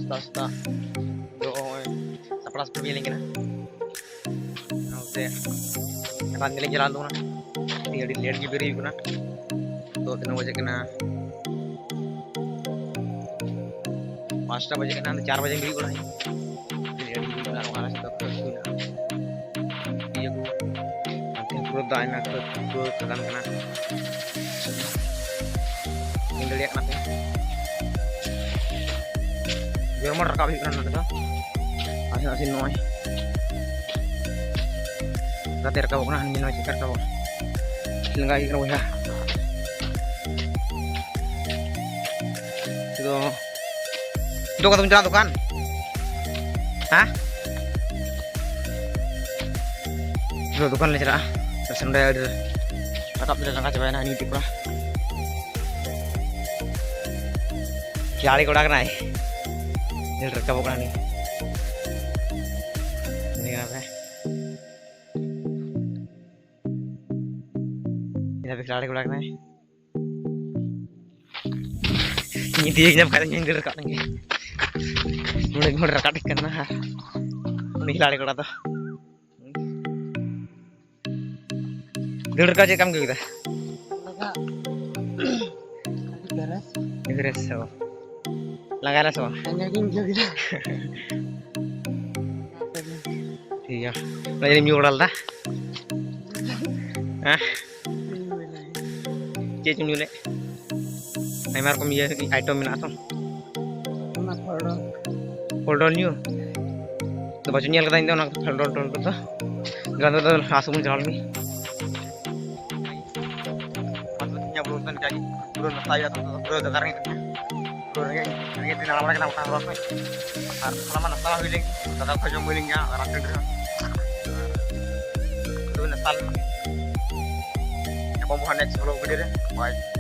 Basta doon sa plus pemiling na. Nanti kan miling jalan tuh na. Tinggal dilihat di beri na. Tuh tenang aja kena. 5 बजे कना 4 बजे बरी कोना dilihat di beri na orang sa to suna. Iya ko. Nanti puro dai na to puro tekan kena. Tinggal lihat nanti. Biar mau rekam ikan kita asin noy kita rekam kena hanya noy kita rekam lenggai ikan wah itu kata penjalan tuh kan hah itu tuh kan lecera terus udah rekap udah langkah coba ini tipra kiali kodak naik ini rekam bukan nih ini kenapa ini habis lari kodak nih ini dia nyap katanya ini rekam nih mulai rekam ikan nah ini lari kodak tuh dia rekam aja kamu kita beres so Langgaran semua. Iya. Lah jadi mural dah. Hah? Cek nyule. Ai mar kom ye item mina to. Mas folder. Folder new. To bacu nyel kata itu nak folder to to. Ganto to asum jalan ni. Maksudnya belum kan jadi. Belum saya to belum dengar ni. Ini tinggal lama kena utang rosme. Lama nasalah biling, tetap kerja bilingnya orang kerja. Itu nasalah. Yang pembuahan next belum gede deh. Baik.